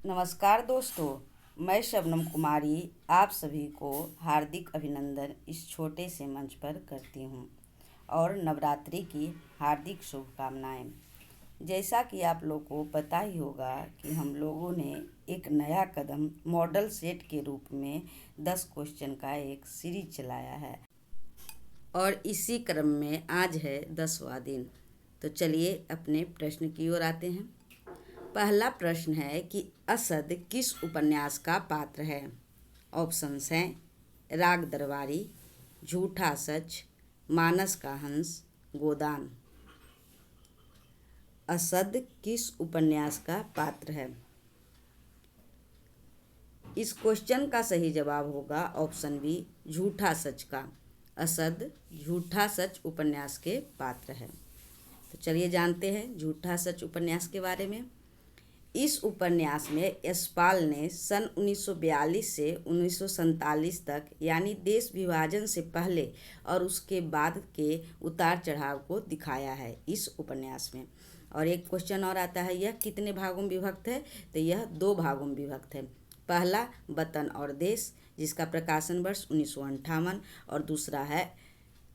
नमस्कार दोस्तों, मैं शबनम कुमारी आप सभी को हार्दिक अभिनंदन इस छोटे से मंच पर करती हूँ और नवरात्रि की हार्दिक शुभकामनाएं। जैसा कि आप लोग को पता ही होगा कि हम लोगों ने एक नया कदम मॉडल सेट के रूप में 10 क्वेश्चन का एक सीरीज चलाया है और इसी क्रम में आज है 10वां दिन। तो चलिए अपने प्रश्न की ओर आते हैं। पहला प्रश्न है कि असद किस उपन्यास का पात्र है। ऑप्शंस हैं राग दरबारी, झूठा सच, मानस का हंस, गोदान। असद किस उपन्यास का पात्र है। इस क्वेश्चन का सही जवाब होगा ऑप्शन बी, झूठा सच का। असद झूठा सच उपन्यास के पात्र है। तो चलिए जानते हैं झूठा सच उपन्यास के बारे में। इस उपन्यास में यशपाल ने सन 1942 से 1947 तक यानी देश विभाजन से पहले और उसके बाद के उतार चढ़ाव को दिखाया है इस उपन्यास में। और एक क्वेश्चन और आता है, यह कितने भागों में विभक्त है। तो यह 2 भागों में विभक्त है। पहला वतन और देश, जिसका प्रकाशन वर्ष 1958, और दूसरा है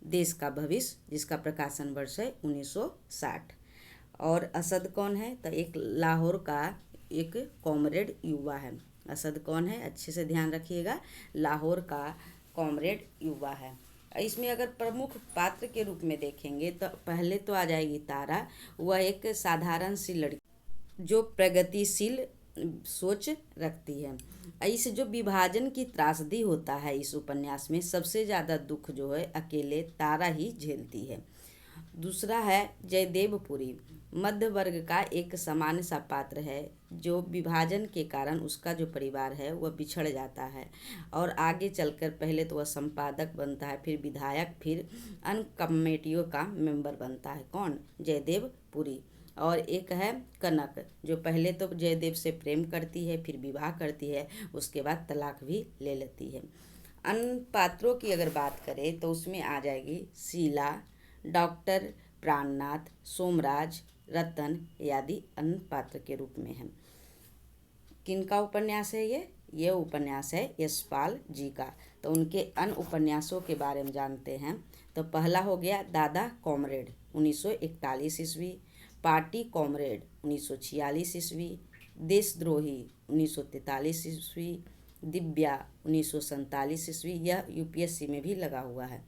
देश का भविष्य, जिसका प्रकाशन वर्ष है 1960। और असद कौन है। तो एक लाहौर का एक कॉमरेड युवा है। असद कौन है, अच्छे से ध्यान रखिएगा, लाहौर का कॉमरेड युवा है। इसमें अगर प्रमुख पात्र के रूप में देखेंगे तो पहले तो आ जाएगी तारा। वह एक साधारण सी लड़की जो प्रगतिशील सोच रखती है। इस जो विभाजन की त्रासदी होता है इस उपन्यास में सबसे ज़्यादा दुख जो है अकेले तारा ही झेलती है। दूसरा है जयदेवपुरी, मध्य वर्ग का एक सामान्य सा पात्र है जो विभाजन के कारण उसका जो परिवार है वह बिछड़ जाता है और आगे चलकर पहले तो वह संपादक बनता है, फिर विधायक, फिर अन्य कमेटियों का मेंबर बनता है। कौन, जयदेवपुरी। और एक है कनक, जो पहले तो जयदेव से प्रेम करती है, फिर विवाह करती है, उसके बाद तलाक भी ले लेती है। अन्य पात्रों की अगर बात करें तो उसमें आ जाएगी शीला, डॉक्टर प्राणनाथ, सोमराज, रतन आदि अन्य पात्र के रूप में है। किनका उपन्यास है ये उपन्यास है यशपाल जी का। तो उनके अन्य उपन्यासों के बारे में जानते हैं। तो पहला हो गया दादा कॉमरेड 1941 ईस्वी, पार्टी कॉमरेड 1946 ईस्वी, देशद्रोही 1943 ईस्वी, दिव्या 1947 ईस्वी। यह यूपीएससी में भी लगा हुआ है।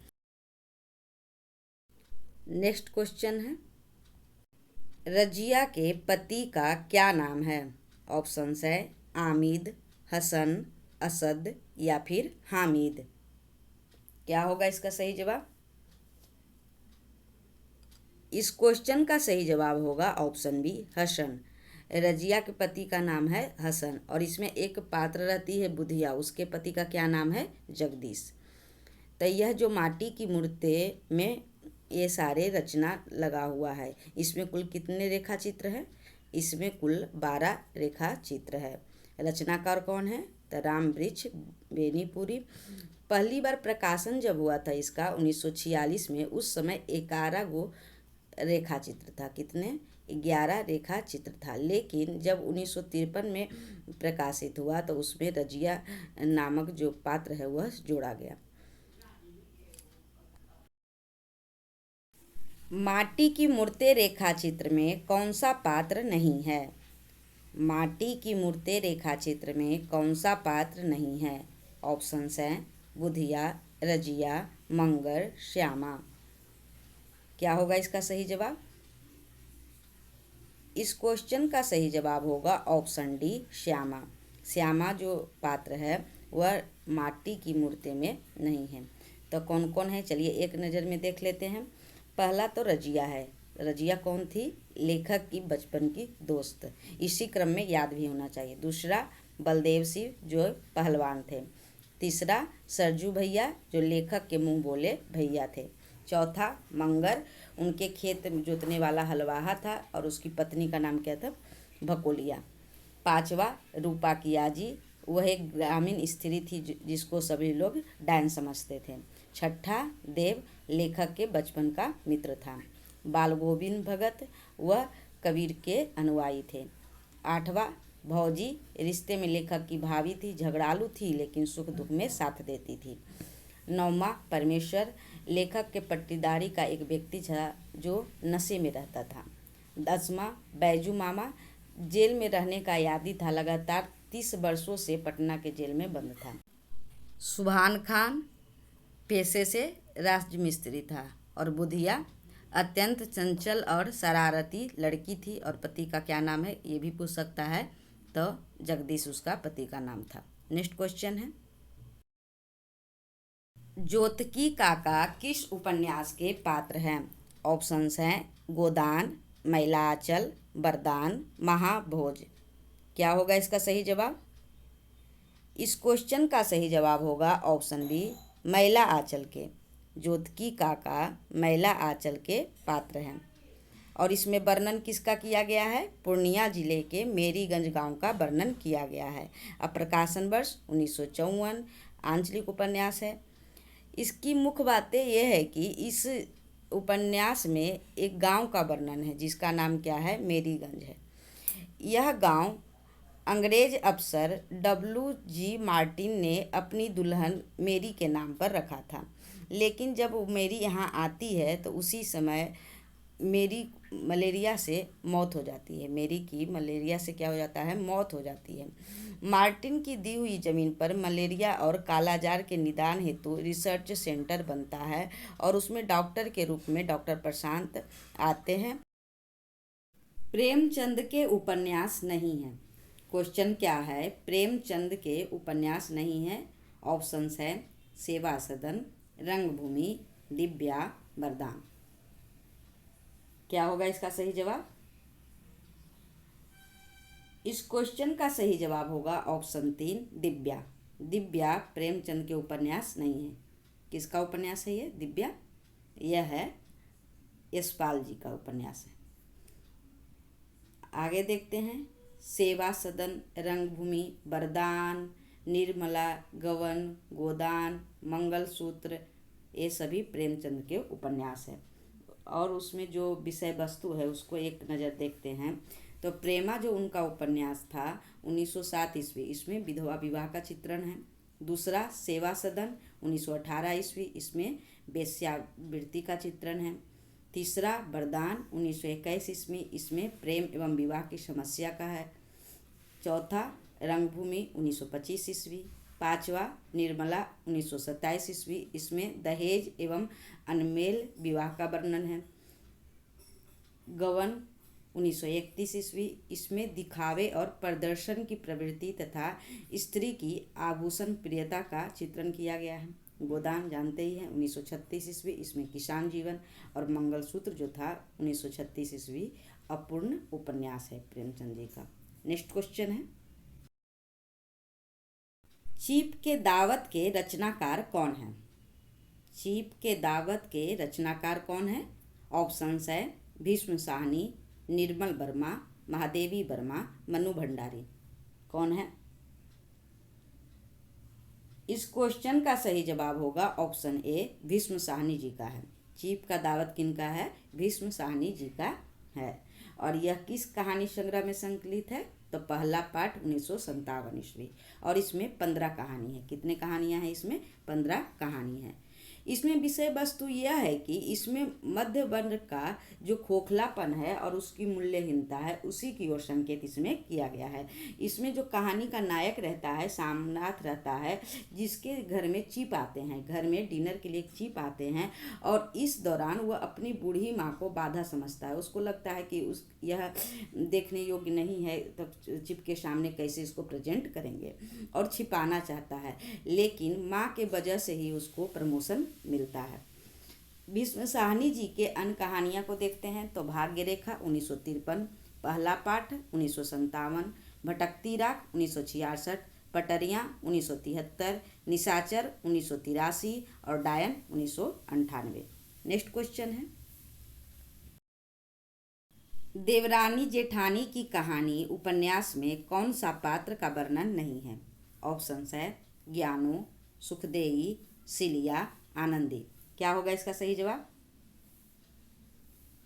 नेक्स्ट क्वेश्चन है, रजिया के पति का क्या नाम है। ऑप्शंस है आमिद, हसन, असद या फिर हामिद। क्या होगा इसका सही जवाब। इस क्वेश्चन का सही जवाब होगा ऑप्शन बी, हसन। रजिया के पति का नाम है हसन और इसमें एक पात्र रहती है बुधिया, उसके पति का क्या नाम है, जगदीश। तो यह जो माटी की मूर्तें में ये सारे रचना लगा हुआ है, इसमें कुल कितने रेखा चित्र हैं। इसमें कुल 12 रेखा चित्र है। रचनाकार कौन है, तो राम वृक्ष बेनीपुरी। पहली बार प्रकाशन जब हुआ था इसका 1946 में, उस समय 11 गो रेखा चित्र था। कितने, 11 रेखा चित्र था। लेकिन जब 1953 में प्रकाशित हुआ तो उसमें रजिया नामक जो पात्र है वह जोड़ा गया। माटी की मूर्तें रेखा चित्र में कौन सा पात्र नहीं है। माटी की मूर्तें रेखा चित्र में कौन सा पात्र नहीं है। ऑप्शंस हैं बुधिया, रजिया, मंगर, श्यामा। क्या होगा इसका सही जवाब। इस क्वेश्चन का सही जवाब होगा ऑप्शन डी, श्यामा। श्यामा जो पात्र है वह माटी की मूर्ति में नहीं है। तो कौन कौन है, चलिए एक नज़र में देख लेते हैं। पहला तो रजिया है। रजिया कौन थी, लेखक की बचपन की दोस्त, इसी क्रम में याद भी होना चाहिए। दूसरा बलदेव सिंह जो पहलवान थे। तीसरा सरजू भैया जो लेखक के मुंह बोले भैया थे। चौथा मंगर, उनके खेत जोतने वाला हलवाहा था और उसकी पत्नी का नाम क्या था, भकोलिया। पांचवा रूपा कियाजी, वह एक ग्रामीण स्त्री थी जिसको सभी लोग डायन समझते थे। छठा देव, लेखक के बचपन का मित्र था। बाल गोविंद भगत, वह कबीर के अनुयायी थे। आठवां भौजी रिश्ते में लेखक की भाभी थी, झगड़ालू थी लेकिन सुख दुख में साथ देती थी। 9वां परमेश्वर लेखक के पट्टीदारी का एक व्यक्ति था जो नशे में रहता था। 10वां बैजू मामा जेल में रहने का यादी था, लगातार 30 वर्षों से पटना के जेल में बंद था। सुभान खान पेशे से राजमिस्त्री था और बुधिया अत्यंत चंचल और शरारती लड़की थी। और पति का क्या नाम है ये भी पूछ सकता है, तो जगदीश उसका पति का नाम था। नेक्स्ट क्वेश्चन है, ज्योतकी काका किस उपन्यास के पात्र हैं? ऑप्शंस हैं गोदान, मैलाचल, वरदान, महाभोज। क्या होगा इसका सही जवाब? इस क्वेश्चन का सही जवाब होगा ऑप्शन बी, मैला आंचल के। ज्योतकी काका मैला आंचल के पात्र हैं। और इसमें वर्णन किसका किया गया है? पूर्णिया जिले के मेरीगंज गांव का वर्णन किया गया है। अब प्रकाशन वर्ष 1954, आंचलिक उपन्यास है। इसकी मुख्य बातें यह है कि इस उपन्यास में एक गांव का वर्णन है जिसका नाम क्या है? मेरीगंज है। यह गांव अंग्रेज अफसर W.G. मार्टिन ने अपनी दुल्हन मेरी के नाम पर रखा था, लेकिन जब मेरी यहाँ आती है तो उसी समय मेरी मलेरिया से मौत हो जाती है। मेरी की मलेरिया से क्या हो जाता है? मौत हो जाती है। मार्टिन की दी हुई ज़मीन पर मलेरिया और कालाजार के निदान हेतु रिसर्च सेंटर बनता है और उसमें डॉक्टर के रूप में डॉक्टर प्रशांत आते हैं। प्रेमचंद के उपन्यास नहीं है। क्वेश्चन क्या है? प्रेमचंद के उपन्यास नहीं है। ऑप्शंस है सेवा सदन, रंगभूमि, दिव्या, वरदान। क्या होगा इसका सही जवाब? इस क्वेश्चन का सही जवाब होगा ऑप्शन 3, दिव्या। दिव्या प्रेमचंद के उपन्यास नहीं है। किसका उपन्यास है ये? दिव्या। यह है यशपाल जी का उपन्यास है। आगे देखते हैं, सेवा सदन, रंगभूमि, वरदान, निर्मला, गवन, गोदान, मंगलसूत्र, ये सभी प्रेमचंद के उपन्यास है। और उसमें जो विषय वस्तु है उसको एक नज़र देखते हैं। तो प्रेमा जो उनका उपन्यास था 1907 ईस्वी, इसमें विधवा विवाह का चित्रण है। दूसरा सेवा सदन 1918 ईस्वी, इसमें वेश्यावृत्ति का चित्रण है। तीसरा वरदान 1921 ईस्वी, इसमें प्रेम एवं विवाह की समस्या का है। चौथा रंगभूमि 1925 ईस्वी। पांचवा निर्मला 1927 ईस्वी, इसमें दहेज एवं अनमेल विवाह का वर्णन है। गवन 1931 ईस्वी, इसमें दिखावे और प्रदर्शन की प्रवृत्ति तथा स्त्री की आभूषण प्रियता का चित्रण किया गया है। गोदान जानते ही हैं 1936 ईस्वी, इसमें किसान जीवन। और मंगलसूत्र जो था 1936 ईस्वी, अपूर्ण उपन्यास है प्रेमचंद जी का। नेक्स्ट क्वेश्चन है, चीप के दावत के रचनाकार कौन है? चीप के दावत के रचनाकार कौन है? ऑप्शंस है भीष्म साहनी, निर्मल वर्मा, महादेवी वर्मा, मनु भंडारी। कौन है? इस क्वेश्चन का सही जवाब होगा ऑप्शन ए, भीष्म साहनी जी का है। चीप का दावत किनका है? भीष्म साहनी जी का है। और यह किस कहानी संग्रह में संकलित है? तो पहला पाठ 1957 ईस्वी। और इसमें 15 कहानी है। कितने कहानियां हैं इसमें? 15 कहानी है। इसमें विषय वस्तु यह है कि इसमें मध्य वर्ग का जो खोखलापन है और उसकी मूल्यहीनता है उसी की ओर संकेत इसमें किया गया है। इसमें जो कहानी का नायक रहता है, सामनाथ रहता है, जिसके घर में चीप आते हैं, घर में डिनर के लिए चीप आते हैं, और इस दौरान वह अपनी बूढ़ी माँ को बाधा समझता है। उसको लगता है कि यह देखने योग्य नहीं है, तब चिप के सामने कैसे इसको प्रेजेंट करेंगे, और छिपाना चाहता है, लेकिन माँ के वजह से ही उसको प्रमोशन मिलता है। भीष्म साहनी जी के अन्य कहानियां को देखते हैं। तो भाग्य रेखा 1953, पहला पाठ 1957, भटकती राख 1966, पटरियां 1973, निशाचर 1983 और डायन 1998। नेक्स्ट क्वेश्चन है, देवरानी जेठानी की कहानी उपन्यास में कौन सा पात्र का वर्णन नहीं है? ऑप्शंस है ज्ञानू, सुखदेई, सिलिया, आनंदी। क्या होगा इसका सही जवाब?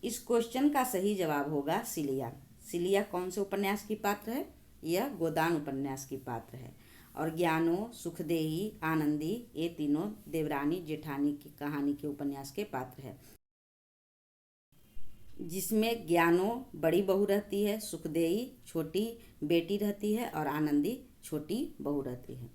इस क्वेश्चन का सही जवाब होगा सिलिया। सिलिया कौन से उपन्यास की पात्र है? यह गोदान उपन्यास की पात्र है। और ज्ञानो, सुखदेही, आनंदी ये तीनों देवरानी जेठानी की कहानी के उपन्यास के पात्र है, जिसमें ज्ञानो बड़ी बहू रहती है, सुखदेही छोटी बेटी रहती है और आनंदी छोटी बहू रहती है।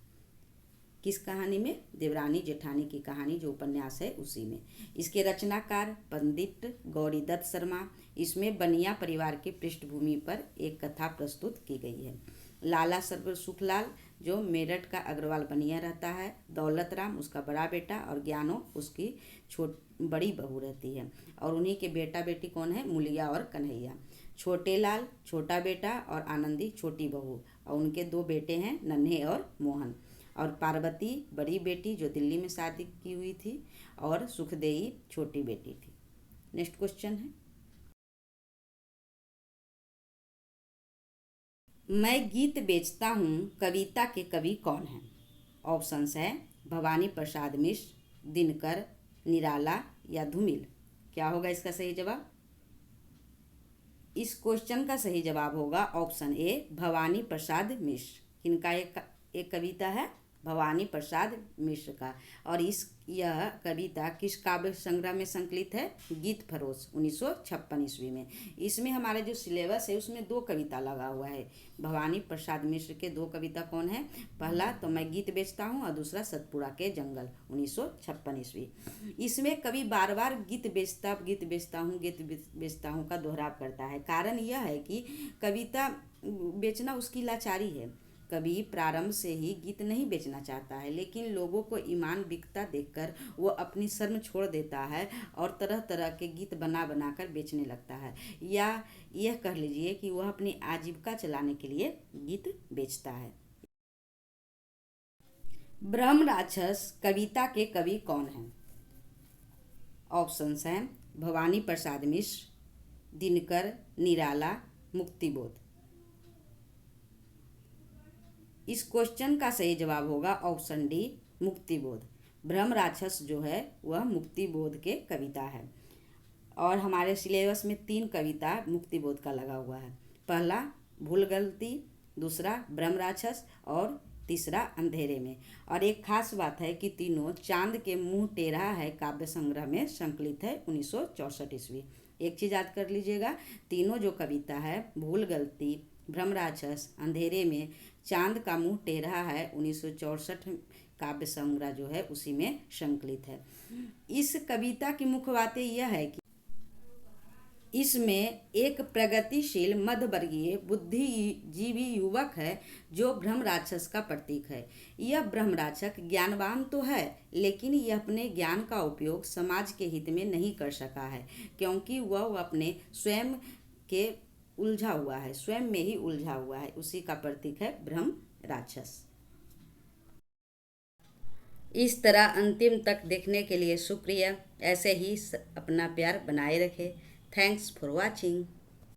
किस कहानी में? देवरानी जेठानी की कहानी जो उपन्यास है उसी में। इसके रचनाकार पंडित गौरीदत्त शर्मा। इसमें बनिया परिवार की पृष्ठभूमि पर एक कथा प्रस्तुत की गई है। लाला सरवर सुखलाल जो मेरठ का अग्रवाल बनिया रहता है, दौलत राम उसका बड़ा बेटा और ज्ञानो उसकी बड़ी बहू रहती है। और उन्हीं के बेटा बेटी कौन है? मुलिया और कन्हैया। छोटे लाल छोटा बेटा और आनंदी छोटी बहू, और उनके दो बेटे हैं नन्हे और मोहन। और पार्वती बड़ी बेटी जो दिल्ली में शादी की हुई थी, और सुखदेई छोटी बेटी थी। नेक्स्ट क्वेश्चन है, मैं गीत बेचता हूँ कविता के कवि कौन हैं? ऑप्शंस है भवानी प्रसाद मिश्र, दिनकर, निराला या धूमिल। क्या होगा इसका सही जवाब? इस क्वेश्चन का सही जवाब होगा ऑप्शन ए भवानी प्रसाद मिश्र। किनका एक कविता है? भवानी प्रसाद मिश्र का। और यह कविता किस काव्य संग्रह में संकलित है? गीत फरोश 1956 ईस्वी में। इसमें हमारे जो सिलेबस है उसमें दो कविता लगा हुआ है। भवानी प्रसाद मिश्र के दो कविता कौन है? पहला तो मैं गीत बेचता हूँ और दूसरा सतपुड़ा के जंगल 1956 ईस्वी। इसमें कवि बार बार गीत बेचता हूँ का दोहराव करता है। कारण यह है कि कविता बेचना उसकी लाचारी है। कवि प्रारंभ से ही गीत नहीं बेचना चाहता है, लेकिन लोगों को ईमान बिकता देखकर वो अपनी शर्म छोड़ देता है और तरह तरह के गीत बना कर बेचने लगता है, या यह कह लीजिए कि वह अपनी आजीविका चलाने के लिए गीत बेचता है। ब्रह्म राक्षस कविता के कवि कौन हैं? ऑप्शंस हैं भवानी प्रसाद मिश्र, दिनकर, निराला, मुक्तिबोध। इस क्वेश्चन का सही जवाब होगा ऑप्शन डी मुक्तिबोध। ब्रह्म राक्षस जो है वह मुक्तिबोध के कविता है। और हमारे सिलेबस में 3 कविता मुक्तिबोध का लगा हुआ है। पहला भूल गलती, दूसरा ब्रह्म राक्षस और तीसरा अंधेरे में। और एक खास बात है कि तीनों चांद के मुंह टेढ़ा है काव्य संग्रह में संकलित है 1964 ईस्वी। एक चीज़ याद कर लीजिएगा, तीनों जो कविता है भूल गलती, ब्रह्म राक्षस, अंधेरे में, चांद का मुंह टेढ़ा है 1964 काव्य संग्रह जो है उसी में संकलित है। इस कविता की मुख्य बातें यह है कि इसमें एक प्रगतिशील मध्यवर्गीय बुद्धिजीवी युवक है जो ब्रह्म राक्षस का प्रतीक है। यह ब्रह्म राक्षस ज्ञानवान तो है, लेकिन यह अपने ज्ञान का उपयोग समाज के हित में नहीं कर सका है, क्योंकि वह अपने स्वयं में ही उलझा हुआ है। उसी का प्रतीक है ब्रह्म राक्षस। इस तरह अंतिम तक देखने के लिए शुक्रिया। ऐसे ही अपना प्यार बनाए रखें। Thanks for watching.